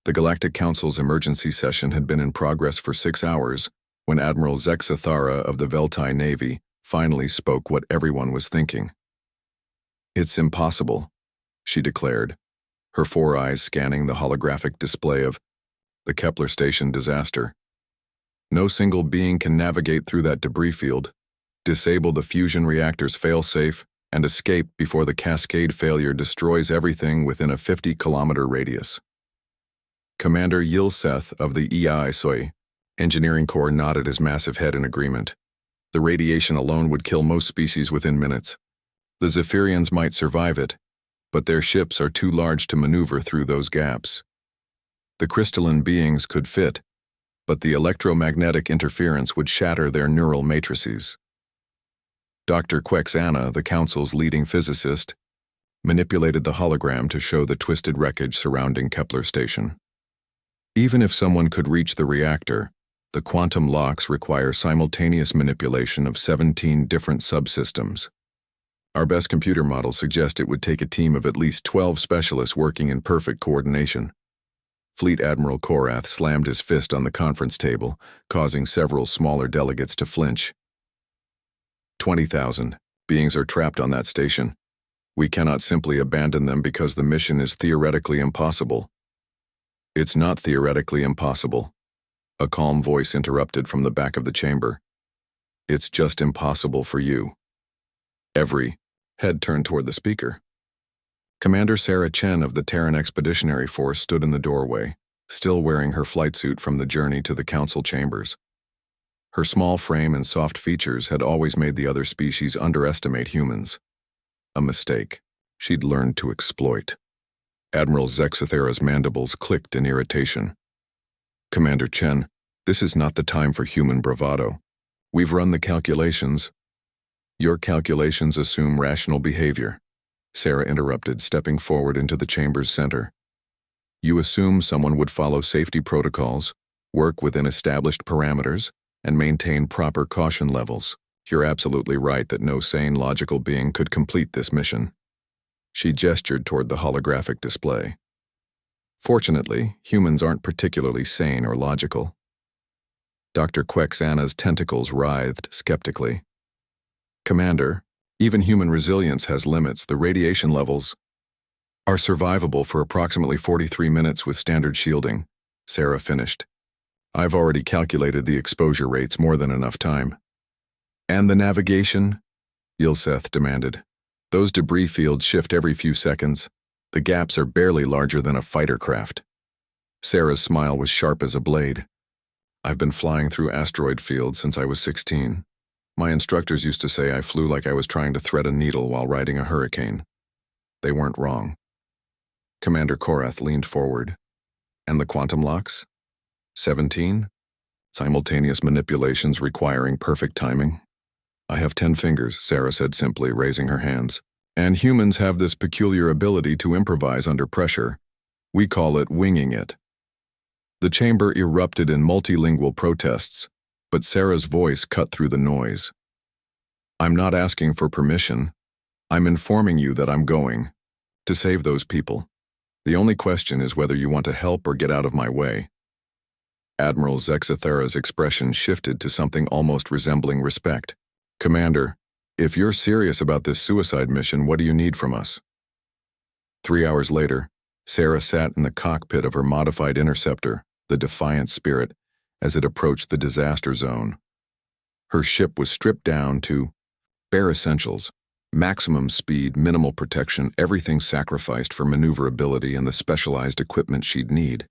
The Galactic Council's emergency session had been in progress for 6 hours when Admiral Zexathara of the Veltai Navy finally spoke what everyone was thinking. "It's impossible," she declared, her 4 eyes scanning the holographic display of the Kepler station disaster. "No single being can navigate through that debris field, disable the fusion reactor's failsafe, and escape before the cascade failure destroys everything within a 50-kilometer radius." Commander Yilseth of the HFY Engineering Corps nodded his massive head in agreement. The radiation alone would kill most species within minutes. The Zephyrians might survive it, but their ships are too large to maneuver through those gaps. The crystalline beings could fit, but the electromagnetic interference would shatter their neural matrices. Dr. Quexana, the Council's leading physicist, manipulated the hologram to show the twisted wreckage surrounding Kepler Station. Even if someone could reach the reactor, the quantum locks require simultaneous manipulation of 17 different subsystems. Our best computer models suggest it would take a team of at least 12 specialists working in perfect coordination. Fleet Admiral Korath slammed his fist on the conference table, causing several smaller delegates to flinch. 20,000 beings are trapped on that station. We cannot simply abandon them because the mission is theoretically impossible. It's not theoretically impossible, a calm voice interrupted from the back of the chamber. It's just impossible for you. Every head turned toward the speaker. Commander Sarah Chen of the Terran Expeditionary Force stood in the doorway, still wearing her flight suit from the journey to the council chambers. Her small frame and soft features had always made the other species underestimate humans. A mistake she'd learned to exploit. Admiral Zexathara's mandibles clicked in irritation. "Commander Chen, this is not the time for human bravado. We've run the calculations." "Your calculations assume rational behavior," Sarah interrupted, stepping forward into the chamber's center. "You assume someone would follow safety protocols, work within established parameters, and maintain proper caution levels. You're absolutely right that no sane, logical being could complete this mission." She gestured toward the holographic display. "Fortunately, humans aren't particularly sane or logical." Dr. Quexana's tentacles writhed skeptically. "Commander, even human resilience has limits. The radiation levels are survivable for approximately 43 minutes with standard shielding," Sarah finished. "I've already calculated the exposure rates, more than enough time." "And the navigation?" Yilseth demanded. "Those debris fields shift every few seconds. The gaps are barely larger than a fighter craft." Sarah's smile was sharp as a blade. "I've been flying through asteroid fields since I was 16. My instructors used to say I flew like I was trying to thread a needle while riding a hurricane. They weren't wrong." Commander Korath leaned forward. "And the quantum locks? 17? Simultaneous manipulations requiring perfect timing?" "I have 10 fingers," Sarah said simply, raising her hands. "And humans have this peculiar ability to improvise under pressure. We call it winging it." The chamber erupted in multilingual protests, but Sarah's voice cut through the noise. "I'm not asking for permission. I'm informing you that I'm going to save those people. The only question is whether you want to help or get out of my way." Admiral Zexathara's expression shifted to something almost resembling respect. "Commander, if you're serious about this suicide mission, what do you need from us?" 3 hours later, Sarah sat in the cockpit of her modified interceptor, the Defiant Spirit, as it approached the disaster zone. Her ship was stripped down to bare essentials: maximum speed, minimal protection, everything sacrificed for maneuverability and the specialized equipment she'd need.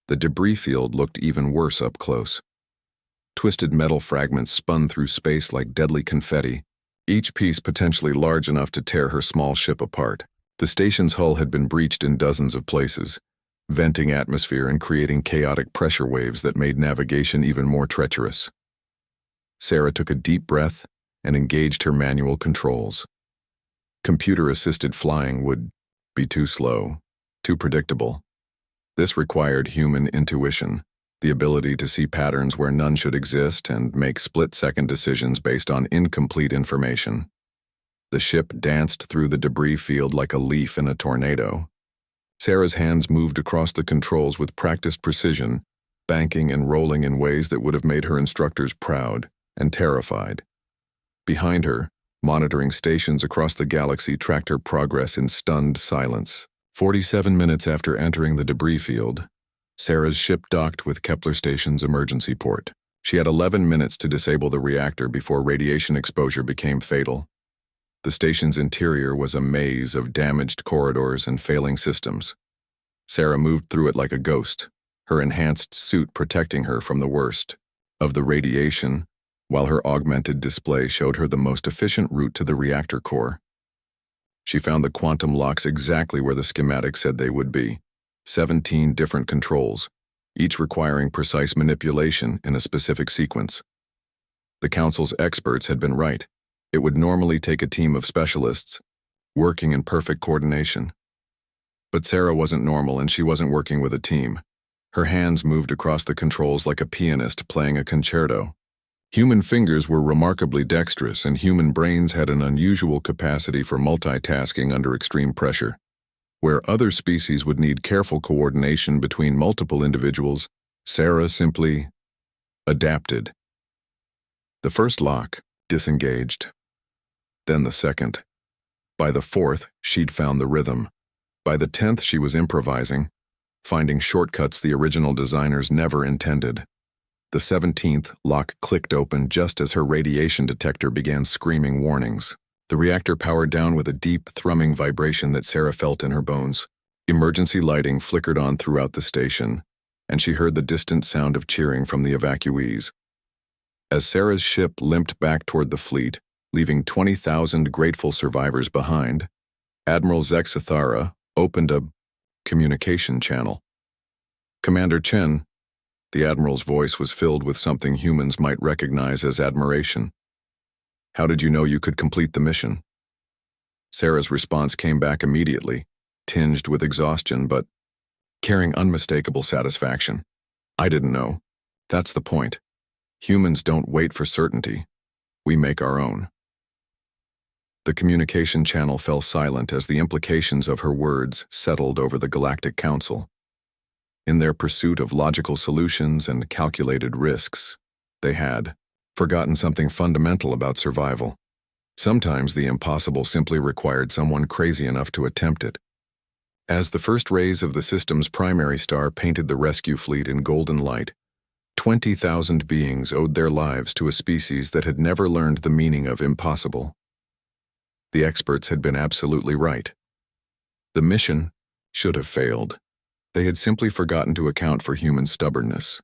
The debris field looked even worse up close. Twisted metal fragments spun through space like deadly confetti, each piece potentially large enough to tear her small ship apart. The station's hull had been breached in dozens of places, venting atmosphere and creating chaotic pressure waves that made navigation even more treacherous. Sarah took a deep breath and engaged her manual controls. Computer-assisted flying would be too slow, too predictable. This required human intuition, the ability to see patterns where none should exist and make split-second decisions based on incomplete information. The ship danced through the debris field like a leaf in a tornado. Sarah's hands moved across the controls with practiced precision, banking and rolling in ways that would have made her instructors proud and terrified. Behind her, monitoring stations across the galaxy tracked her progress in stunned silence. 47 minutes after entering the debris field, Sarah's ship docked with Kepler Station's emergency port. She had 11 minutes to disable the reactor before radiation exposure became fatal. The station's interior was a maze of damaged corridors and failing systems. Sarah moved through it like a ghost, her enhanced suit protecting her from the worst of the radiation, while her augmented display showed her the most efficient route to the reactor core. She found the quantum locks exactly where the schematic said they would be, 17 different controls, each requiring precise manipulation in a specific sequence. The Council's experts had been right. It would normally take a team of specialists, working in perfect coordination. But Sarah wasn't normal and she wasn't working with a team. Her hands moved across the controls like a pianist playing a concerto. Human fingers were remarkably dexterous and human brains had an unusual capacity for multitasking under extreme pressure. Where other species would need careful coordination between multiple individuals, Sarah simply adapted. The first lock disengaged. Then the second. By the fourth, she'd found the rhythm. By the 10th, she was improvising, finding shortcuts the original designers never intended. The 17th lock clicked open just as her radiation detector began screaming warnings. The reactor powered down with a deep, thrumming vibration that Sarah felt in her bones. Emergency lighting flickered on throughout the station, and she heard the distant sound of cheering from the evacuees. As Sarah's ship limped back toward the fleet, leaving 20,000 grateful survivors behind, Admiral Zexathara opened a communication channel. "Commander Chen," the Admiral's voice was filled with something humans might recognize as admiration. "How did you know you could complete the mission?" Sarah's response came back immediately, tinged with exhaustion but carrying unmistakable satisfaction. "I didn't know. That's the point. Humans don't wait for certainty. We make our own." The communication channel fell silent as the implications of her words settled over the Galactic Council. In their pursuit of logical solutions and calculated risks, they had forgotten something fundamental about survival. Sometimes the impossible simply required someone crazy enough to attempt it. As the first rays of the system's primary star painted the rescue fleet in golden light, 20,000 beings owed their lives to a species that had never learned the meaning of impossible. The experts had been absolutely right. The mission should have failed. They had simply forgotten to account for human stubbornness.